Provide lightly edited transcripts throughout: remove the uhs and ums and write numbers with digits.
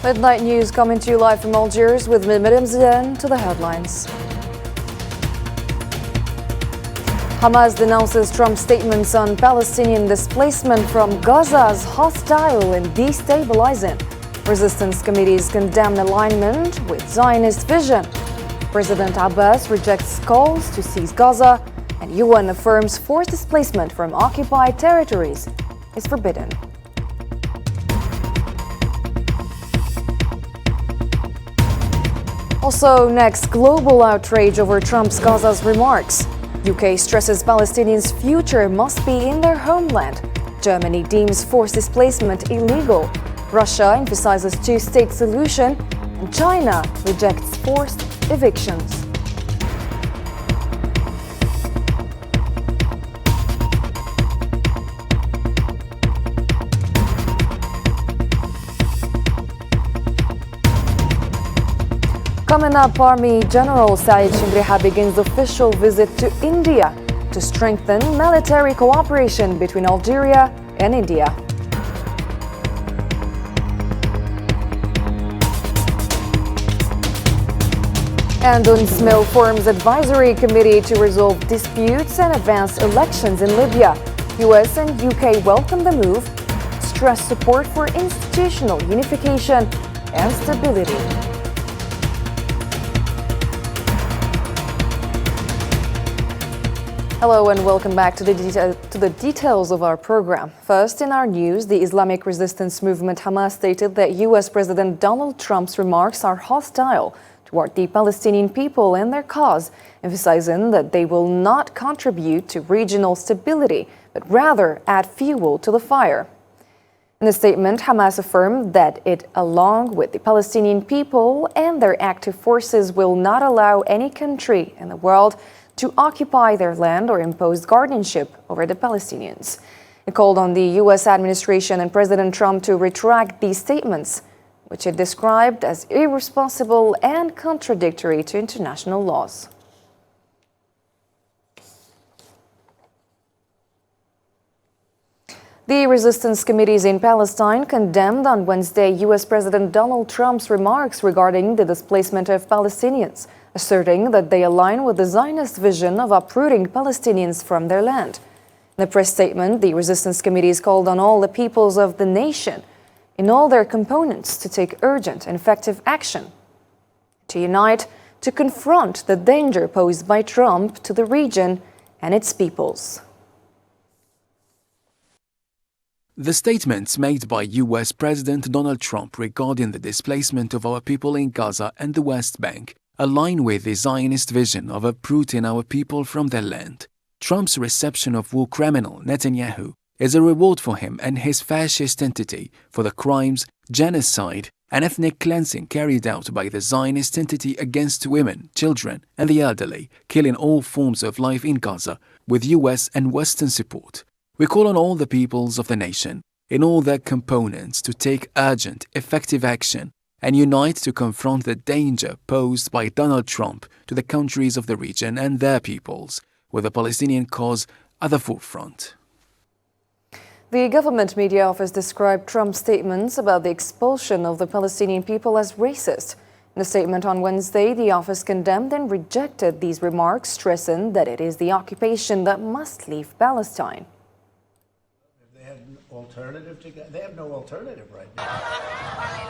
Midnight news coming to you live from Algiers with Madame Zidane to the headlines. Hamas denounces Trump's statements on Palestinian displacement from Gaza as hostile and destabilizing. Resistance committees condemn alignment with Zionist vision. President Abbas rejects calls to seize Gaza, and UN affirms forced displacement from occupied territories is forbidden. Also next, global outrage over Trump's Gaza's remarks. UK stresses Palestinians' future must be in their homeland. Germany deems forced displacement illegal. Russia emphasizes two-state solution. And China rejects forced evictions. Coming up, Army General Saeed Shimriha begins official visit to India to strengthen military cooperation between Algeria and India. And UNSMIL forms advisory committee to resolve disputes and advance elections in Libya. US and UK welcome the move, stress support for institutional unification and stability. Hello and welcome back to the details of our program. First, in our news, the Islamic resistance movement Hamas stated that US President Donald Trump's remarks are hostile toward the Palestinian people and their cause, emphasizing that they will not contribute to regional stability, but rather add fuel to the fire. In a statement, Hamas affirmed that it, along with the Palestinian people and their active forces, will not allow any country in the world to occupy their land or impose guardianship over the Palestinians. It called on the U.S. administration and President Trump to retract these statements, which it described as irresponsible and contradictory to international laws. The resistance committees in Palestine condemned on Wednesday U.S. President Donald Trump's remarks regarding the displacement of Palestinians, asserting that they align with the Zionist vision of uprooting Palestinians from their land. In a press statement, the resistance committees called on all the peoples of the nation, in all their components, to take urgent and effective action, to unite, to confront the danger posed by Trump to the region and its peoples. The statements made by U.S. President Donald Trump regarding the displacement of our people in Gaza and the West Bank align with the Zionist vision of uprooting our people from their land. Trump's reception of war criminal Netanyahu is a reward for him and his fascist entity for the crimes, genocide, and ethnic cleansing carried out by the Zionist entity against women, children, and the elderly, killing all forms of life in Gaza with U.S. and Western support. We call on all the peoples of the nation, in all their components, to take urgent, effective action and unite to confront the danger posed by Donald Trump to the countries of the region and their peoples, with the Palestinian cause at the forefront. The government media office described Trump's statements about the expulsion of the Palestinian people as racist. In a statement on Wednesday, the office condemned and rejected these remarks, stressing that it is the occupation that must leave Palestine. They have no alternative right now.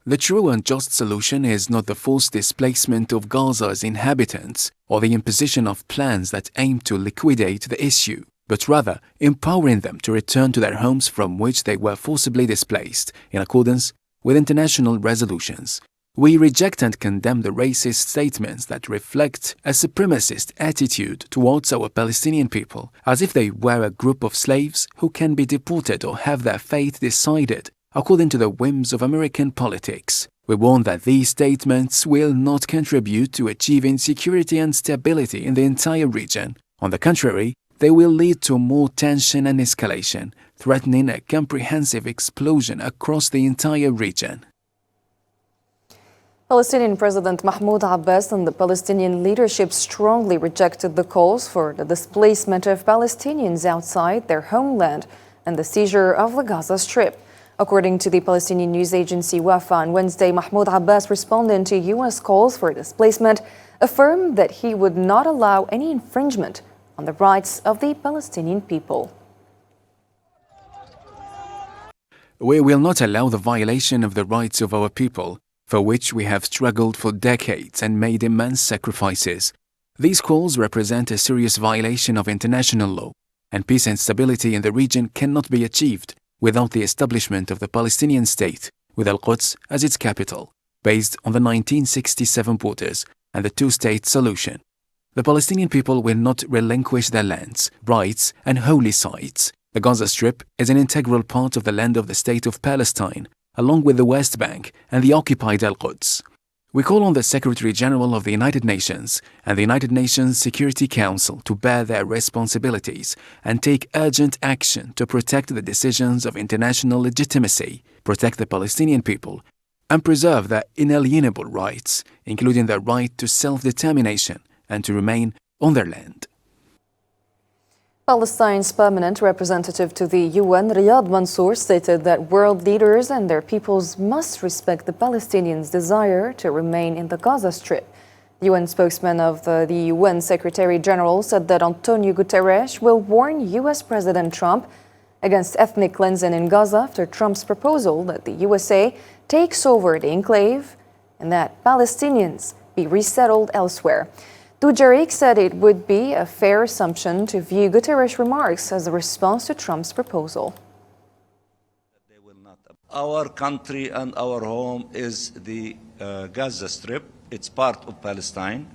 The true and just solution is not the forced displacement of Gaza's inhabitants or the imposition of plans that aim to liquidate the issue, but rather empowering them to return to their homes from which they were forcibly displaced, in accordance with international resolutions. We reject and condemn the racist statements that reflect a supremacist attitude towards our Palestinian people, as if they were a group of slaves who can be deported or have their fate decided according to the whims of American politics. We warn that these statements will not contribute to achieving security and stability in the entire region. On the contrary, they will lead to more tension and escalation, threatening a comprehensive explosion across the entire region. Palestinian President Mahmoud Abbas and the Palestinian leadership strongly rejected the calls for the displacement of Palestinians outside their homeland and the seizure of the Gaza Strip. According to the Palestinian news agency Wafa, on Wednesday, Mahmoud Abbas, responding to U.S. calls for displacement, affirmed that he would not allow any infringement on the rights of the Palestinian people. We will not allow the violation of the rights of our people, for which we have struggled for decades and made immense sacrifices. These calls represent a serious violation of international law, and peace and stability in the region cannot be achieved without the establishment of the Palestinian state, with Al-Quds as its capital, based on the 1967 borders and the two-state solution. The Palestinian people will not relinquish their lands, rights, and holy sites. The Gaza Strip is an integral part of the land of the State of Palestine, along with the West Bank and the occupied Al-Quds. We call on the Secretary General of the United Nations and the United Nations Security Council to bear their responsibilities and take urgent action to protect the decisions of international legitimacy, protect the Palestinian people, and preserve their inalienable rights, including their right to self-determination and to remain on their land. Palestine's permanent representative to the UN, Riyad Mansour, stated that world leaders and their peoples must respect the Palestinians' desire to remain in the Gaza Strip. The UN spokesman of the UN Secretary General said that Antonio Guterres will warn US President Trump against ethnic cleansing in Gaza after Trump's proposal that the USA takes over the enclave and that Palestinians be resettled elsewhere. Dujarric said it would be a fair assumption to view Guterres' remarks as a response to Trump's proposal. Our country and our home is the Gaza Strip. It's part of Palestine.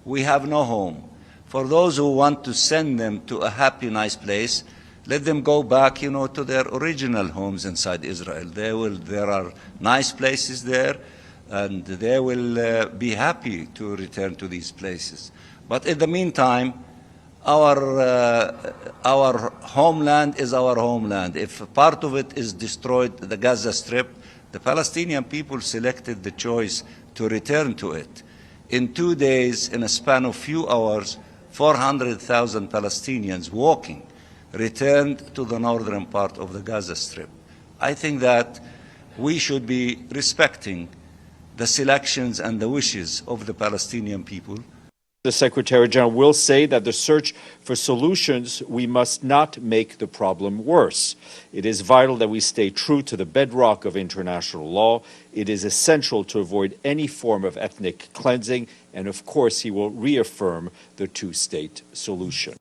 We have no home. For those who want to send them to a happy, nice place, let them go back, to their original homes inside Israel. There are nice places there, and they will be happy to return to these places. But in the meantime, our homeland is our homeland. If part of it is destroyed, the Gaza Strip, the Palestinian people selected the choice to return to it. In 2 days, in a span of few hours, 400,000 Palestinians walking returned to the northern part of the Gaza Strip. I think that we should be respecting the selections and the wishes of the Palestinian people. The Secretary General will say that the search for solutions, we must not make the problem worse. It is vital that we stay true to the bedrock of international law. It is essential to avoid any form of ethnic cleansing, and of course he will reaffirm the two-state solution.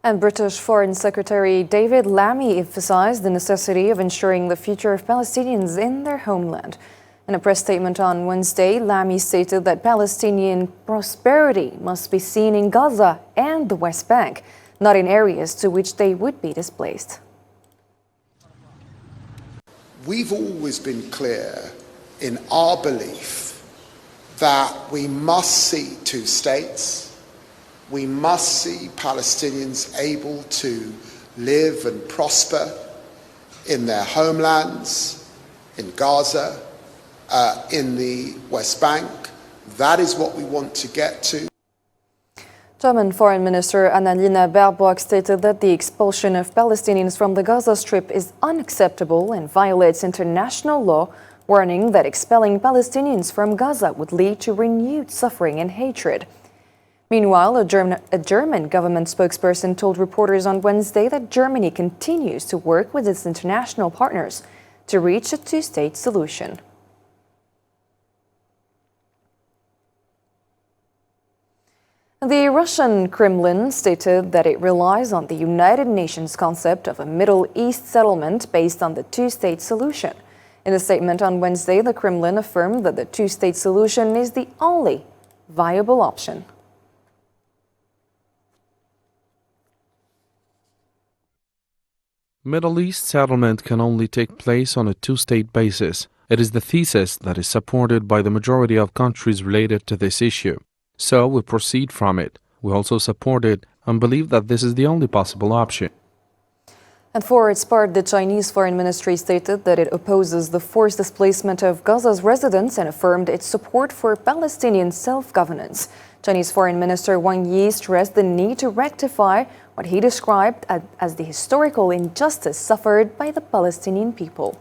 And British Foreign Secretary David Lammy emphasized the necessity of ensuring the future of Palestinians in their homeland. In a press statement on Wednesday, Lammy stated that Palestinian prosperity must be seen in Gaza and the West Bank, not in areas to which they would be displaced. We've always been clear in our belief that we must see two states. We must see Palestinians able to live and prosper in their homelands, in Gaza, in the West Bank. That is what we want to get to. German Foreign Minister Annalena Baerbock stated that the expulsion of Palestinians from the Gaza Strip is unacceptable and violates international law, warning that expelling Palestinians from Gaza would lead to renewed suffering and hatred. Meanwhile, a German government spokesperson told reporters on Wednesday that Germany continues to work with its international partners to reach a two-state solution. The Russian Kremlin stated that it relies on the United Nations concept of a Middle East settlement based on the two-state solution. In a statement on Wednesday, the Kremlin affirmed that the two-state solution is the only viable option. Middle East settlement can only take place on a two-state basis. It is the thesis that is supported by the majority of countries related to this issue. So we proceed from it. We also support it and believe that this is the only possible option. And for its part, the Chinese Foreign Ministry stated that it opposes the forced displacement of Gaza's residents and affirmed its support for Palestinian self-governance. Chinese Foreign Minister Wang Yi stressed the need to rectify what he described as the historical injustice suffered by the Palestinian people.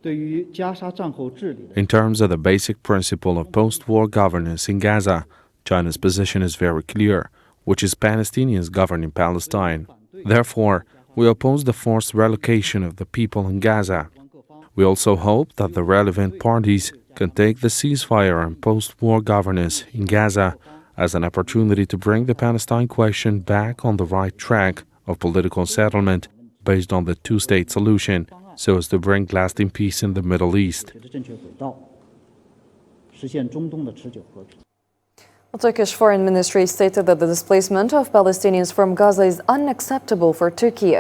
In terms of the basic principle of post-war governance in Gaza, China's position is very clear, which is Palestinians governing Palestine. Therefore, we oppose the forced relocation of the people in Gaza. We also hope that the relevant parties can take the ceasefire and post-war governance in Gaza as an opportunity to bring the Palestine question back on the right track of political settlement based on the two-state solution, so as to bring lasting peace in the Middle East. The Turkish Foreign Ministry stated that the displacement of Palestinians from Gaza is unacceptable for Turkey,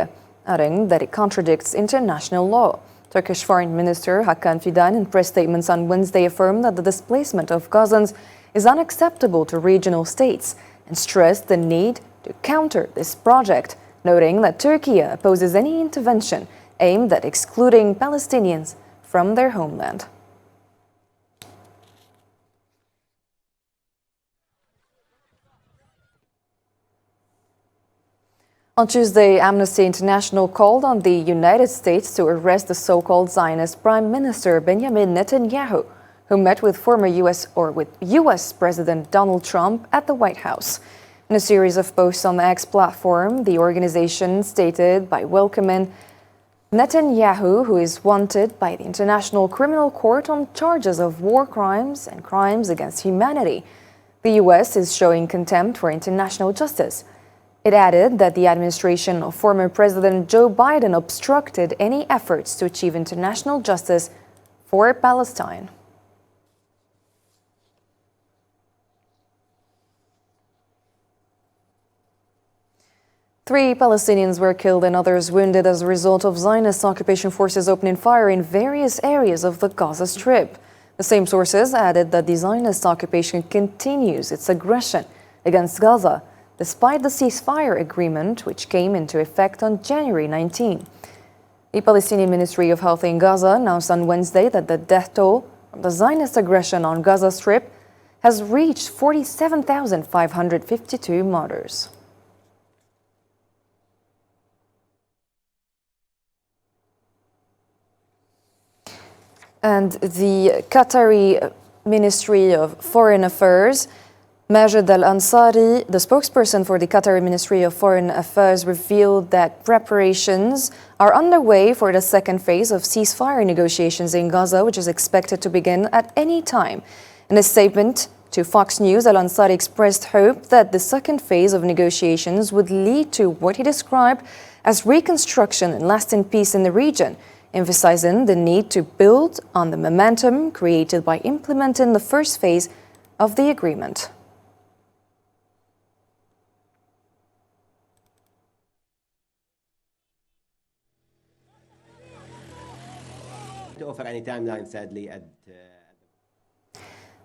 adding that it contradicts international law. Turkish Foreign Minister Hakan Fidan in press statements on Wednesday affirmed that the displacement of Gazans is unacceptable to regional states and stressed the need to counter this project, noting that Turkey opposes any intervention aimed at excluding Palestinians from their homeland. On Tuesday, Amnesty International called on the United States to arrest the so-called Zionist Prime Minister Benjamin Netanyahu, who met with U.S. President Donald Trump at the White House. In a series of posts on the X platform, the organization stated by welcoming Netanyahu, who is wanted by the International Criminal Court on charges of war crimes and crimes against humanity, the U.S. is showing contempt for international justice. It added that the administration of former President Joe Biden obstructed any efforts to achieve international justice for Palestine. Three Palestinians were killed and others wounded as a result of Zionist occupation forces opening fire in various areas of the Gaza Strip. The same sources added that the Zionist occupation continues its aggression against Gaza, despite the ceasefire agreement, which came into effect on January 19. The Palestinian Ministry of Health in Gaza announced on Wednesday that the death toll from the Zionist aggression on Gaza Strip has reached 47,552 martyrs. And the Qatari Ministry of Foreign Affairs, Majed Al-Ansari, the spokesperson for the Qatari Ministry of Foreign Affairs, revealed that preparations are underway for the second phase of ceasefire negotiations in Gaza, which is expected to begin at any time. In a statement to Fox News, Al-Ansari expressed hope that the second phase of negotiations would lead to what he described as reconstruction and lasting peace in the region, emphasizing the need to build on the momentum created by implementing the first phase of the agreement. To offer any timeline, sadly.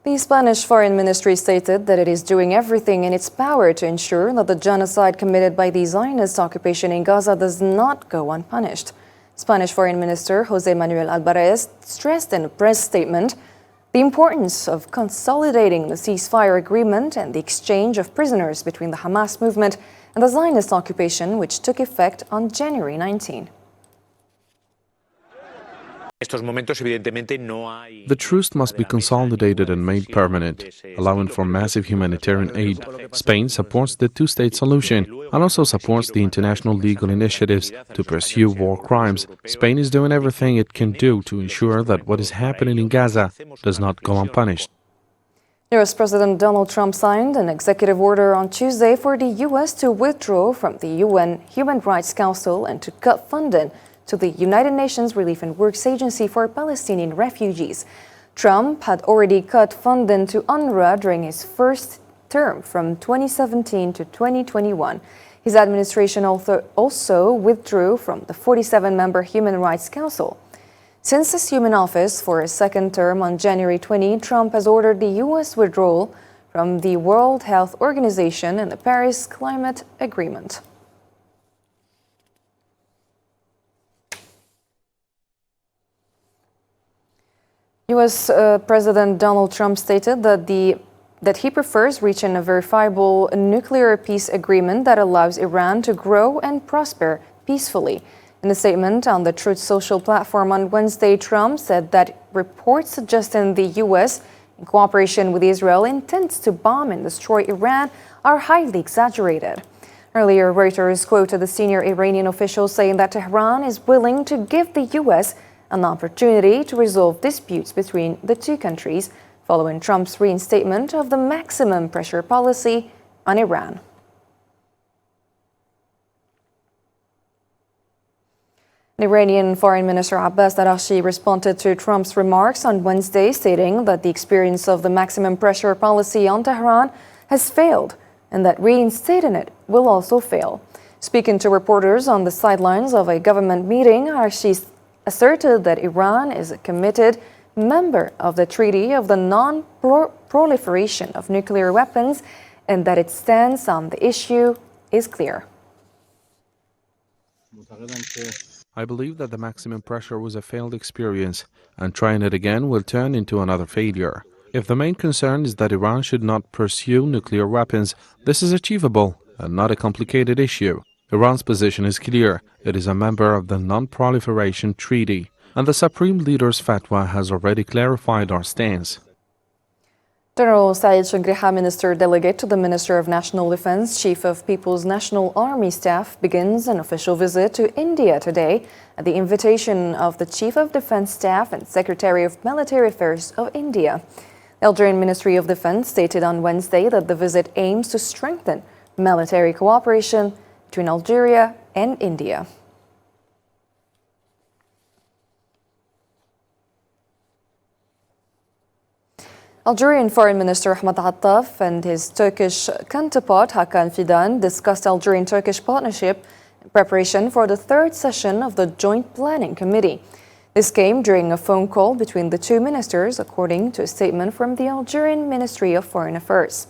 The Spanish Foreign Ministry stated that it is doing everything in its power to ensure that the genocide committed by the Zionist occupation in Gaza does not go unpunished. Spanish Foreign Minister José Manuel Álvarez stressed in a press statement the importance of consolidating the ceasefire agreement and the exchange of prisoners between the Hamas movement and the Zionist occupation, which took effect on January 19. The truce must be consolidated and made permanent, allowing for massive humanitarian aid. Spain supports the two-state solution and also supports the international legal initiatives to pursue war crimes. Spain is doing everything it can do to ensure that what is happening in Gaza does not go unpunished. U.S. President Donald Trump signed an executive order on Tuesday for the U.S. to withdraw from the UN Human Rights Council and to cut funding to the United Nations Relief and Works Agency for Palestinian Refugees. Trump had already cut funding to UNRWA during his first term from 2017 to 2021. His administration also withdrew from the 47-member Human Rights Council. Since assuming office for a second term on January 20, Trump has ordered the U.S. withdrawal from the World Health Organization and the Paris Climate Agreement. U.S. President Donald Trump stated that he prefers reaching a verifiable nuclear peace agreement that allows Iran to grow and prosper peacefully. In a statement on the Truth Social platform on Wednesday, Trump said that reports suggesting the U.S., in cooperation with Israel, intends to bomb and destroy Iran are highly exaggerated. Earlier, Reuters quoted a senior Iranian official saying that Tehran is willing to give the U.S. an opportunity to resolve disputes between the two countries, following Trump's reinstatement of the maximum pressure policy on Iran. The Iranian Foreign Minister Abbas responded to Trump's remarks on Wednesday, stating that the experience of the maximum pressure policy on Tehran has failed and that reinstating it will also fail. Speaking to reporters on the sidelines of a government meeting, Arashi asserted that Iran is a committed member of the Treaty of the Non-Proliferation of Nuclear Weapons and that its stance on the issue is clear. I believe that the maximum pressure was a failed experience, and trying it again will turn into another failure. If the main concern is that Iran should not pursue nuclear weapons, this is achievable and not a complicated issue. Iran's position is clear. It is a member of the Non-Proliferation Treaty, and the Supreme Leader's fatwa has already clarified our stance. General Saeed Shangriha, Minister Delegate to the Minister of National Defense, Chief of People's National Army Staff, begins an official visit to India today at the invitation of the Chief of Defense Staff and Secretary of Military Affairs of India. The Algerian Ministry of Defense stated on Wednesday that the visit aims to strengthen military cooperation between Algeria and India. Algerian Foreign Minister Ahmed Attaf and his Turkish counterpart Hakan Fidan discussed Algerian-Turkish partnership in preparation for the third session of the Joint Planning Committee. This came during a phone call between the two ministers, according to a statement from the Algerian Ministry of Foreign Affairs.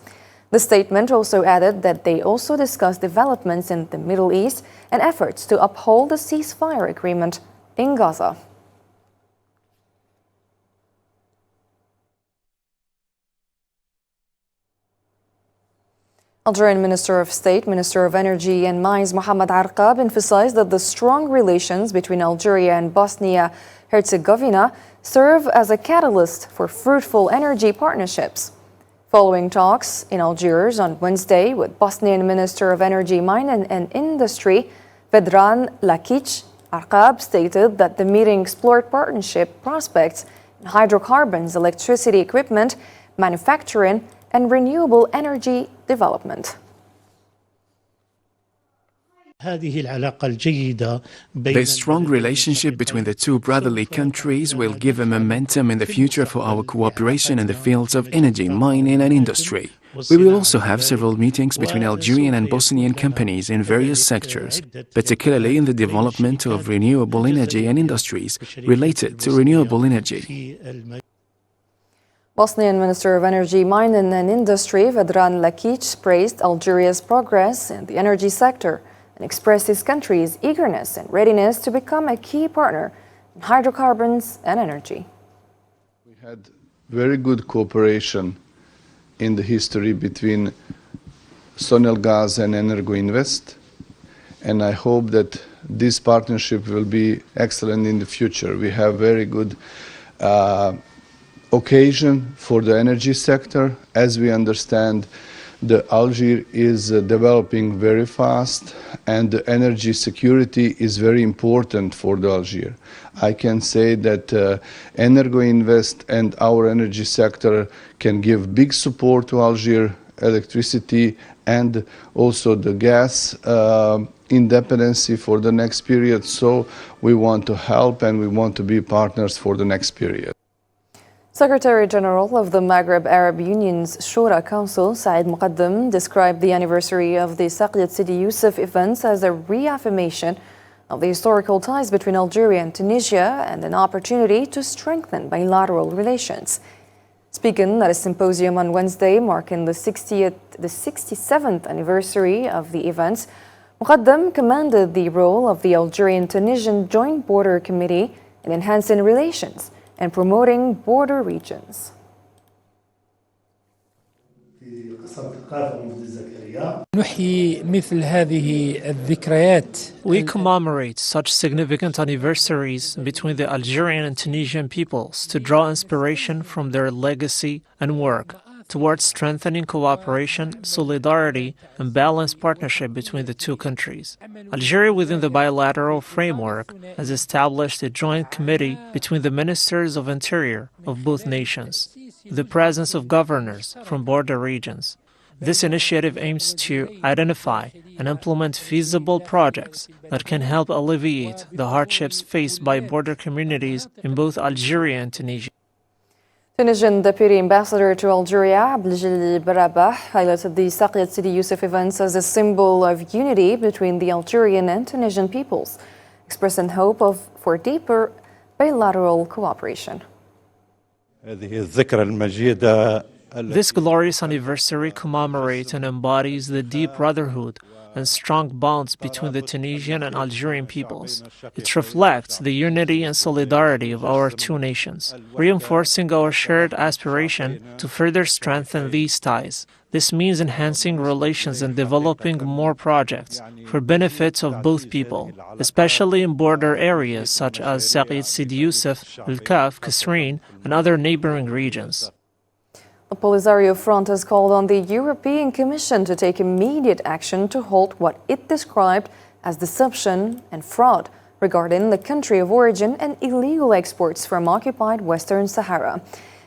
The statement also added that they also discussed developments in the Middle East and efforts to uphold the ceasefire agreement in Gaza. Algerian Minister of State, Minister of Energy and Mines Mohamed Arqab emphasized that the strong relations between Algeria and Bosnia-Herzegovina serve as a catalyst for fruitful energy partnerships. Following talks in Algiers on Wednesday with Bosnian Minister of Energy, Mines and Industry, Vedran Lakic, Arqab stated that the meeting explored partnership prospects in hydrocarbons, electricity equipment, manufacturing, and renewable energy development. The strong relationship between the two brotherly countries will give a momentum in the future for our cooperation in the fields of energy, mining and industry. We will also have several meetings between Algerian and Bosnian companies in various sectors, particularly in the development of renewable energy and industries related to renewable energy. Bosnian Minister of Energy, Mines and Industry, Vedran Lakic, praised Algeria's progress in the energy sector and expressed his country's eagerness and readiness to become a key partner in hydrocarbons and energy. We had very good cooperation in the history between Sonelgaz and Energo-Invest, and I hope that this partnership will be excellent in the future. We have very good occasion for the energy sector. As we understand, the Algeria is developing very fast, and the energy security is very important for the Algeria. I can say that Energo-Invest and our energy sector can give big support to Algeria, electricity and also the gas independency for the next period. So we want to help and we want to be partners for the next period. Secretary General of the Maghreb Arab Union's Shura Council, Saeed Muqaddam, described the anniversary of the Saqiyat Sidi Youssef events as a reaffirmation of the historical ties between Algeria and Tunisia and an opportunity to strengthen bilateral relations. Speaking at a symposium on Wednesday marking the 67th anniversary of the events, Muqaddam commended the role of the Algerian-Tunisian Joint Border Committee in enhancing relations and promoting border regions. We commemorate such significant anniversaries between the Algerian and Tunisian peoples to draw inspiration from their legacy and work towards strengthening cooperation, solidarity, and balanced partnership between the two countries. Algeria, within the bilateral framework, has established a joint committee between the ministers of interior of both nations, the presence of governors from border regions. This initiative aims to identify and implement feasible projects that can help alleviate the hardships faced by border communities in both Algeria and Tunisia. Tunisian Deputy Ambassador to Algeria, Abdelghali Barabah, highlighted the Saqiat Sidi Youssef events as a symbol of unity between the Algerian and Tunisian peoples, expressing hope for deeper bilateral cooperation. This glorious anniversary commemorates and embodies the deep brotherhood and strong bonds between the Tunisian and Algerian peoples. It reflects the unity and solidarity of our two nations, reinforcing our shared aspiration to further strengthen these ties. This means enhancing relations and developing more projects for benefits of both people, especially in border areas such as Saqiat Sidi Youssef, Al-Kaf, Kasserine, and other neighboring regions. The Polisario Front has called on the European Commission to take immediate action to halt what it described as deception and fraud regarding the country of origin and illegal exports from occupied Western Sahara.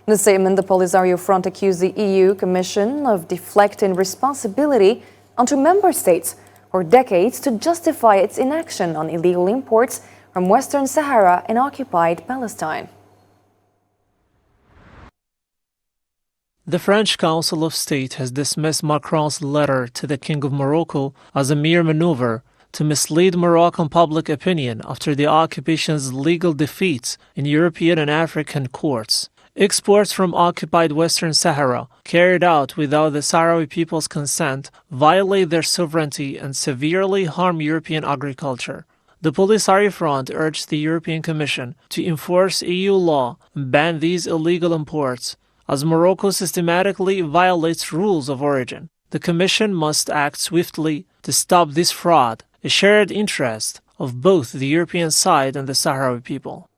In a statement, the Polisario Front accused the EU Commission of deflecting responsibility onto member states for decades to justify its inaction on illegal imports from Western Sahara and occupied Palestine. The French Council of State has dismissed Macron's letter to the King of Morocco as a mere maneuver to mislead Moroccan public opinion after the occupation's legal defeats in European and African courts. Exports from occupied Western Sahara, carried out without the Sahrawi people's consent, violate their sovereignty and severely harm European agriculture. The Polisario Front urged the European Commission to enforce EU law and ban these illegal imports, as Morocco systematically violates rules of origin. The Commission must act swiftly to stop this fraud, a shared interest of both the European side and the Sahrawi people.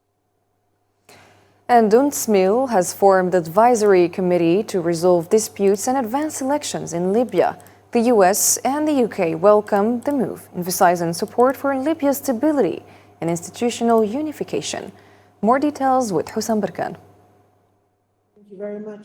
And UNSMIL has formed an advisory committee to resolve disputes and advance elections in Libya. The US and the UK welcome the move, emphasizing support for Libya's stability and institutional unification. More details with Hussam Barkan.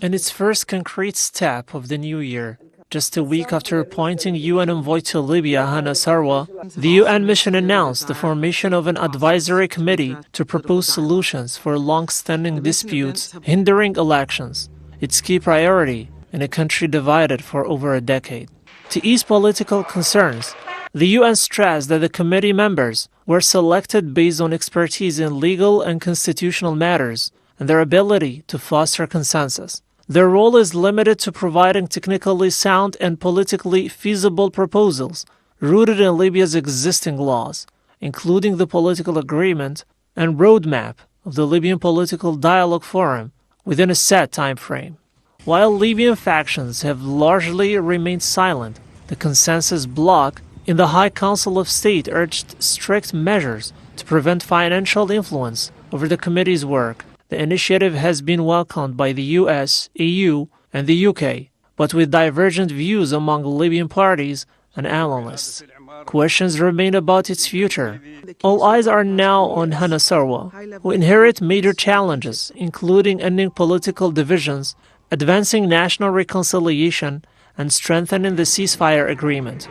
In its first concrete step of the new year, just a week after appointing UN envoy to Libya, Hana Sarwa, the UN mission announced the formation of an advisory committee to propose solutions for long-standing disputes hindering elections, its key priority in a country divided for over a decade. To ease political concerns, the UN stressed that the committee members were selected based on expertise in legal and constitutional matters and their ability to foster consensus. Their role is limited to providing technically sound and politically feasible proposals rooted in Libya's existing laws, including the political agreement and roadmap of the Libyan Political Dialogue Forum within a set time frame. While Libyan factions have largely remained silent, the consensus bloc in the High Council of State urged strict measures to prevent financial influence over the committee's work. The initiative has been welcomed by the US, EU, and the UK, but with divergent views among Libyan parties and analysts. Questions remain about its future. All eyes are now on Hana Sarwa, who inherit major challenges, including ending political divisions, advancing national reconciliation, and strengthening the ceasefire agreement.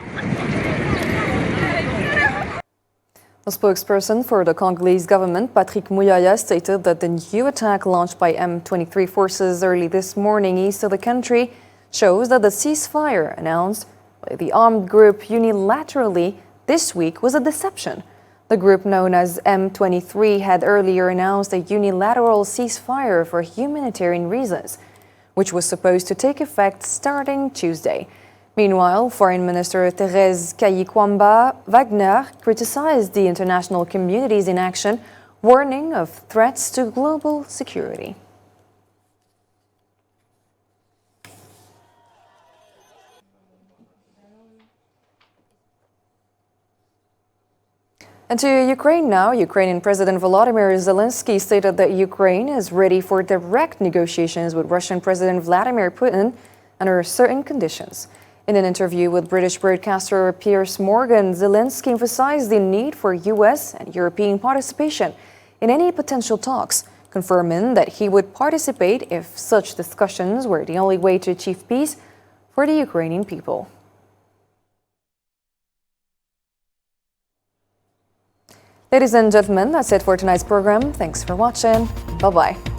A spokesperson for the Congolese government, Patrick Muyaya, stated that the new attack launched by M23 forces early this morning east of the country shows that the ceasefire announced by the armed group unilaterally this week was a deception. The group known as M23 had earlier announced a unilateral ceasefire for humanitarian reasons, which was supposed to take effect starting Tuesday. Meanwhile, Foreign Minister Thérèse Kayi-Kwamba Wagner criticized the international community's inaction, warning of threats to global security. And to Ukraine now, Ukrainian President Volodymyr Zelensky stated that Ukraine is ready for direct negotiations with Russian President Vladimir Putin under certain conditions. In an interview with British broadcaster Piers Morgan, Zelensky emphasized the need for US and European participation in any potential talks, confirming that he would participate if such discussions were the only way to achieve peace for the Ukrainian people. Ladies and gentlemen, that's it for tonight's program. Thanks for watching. Bye-bye.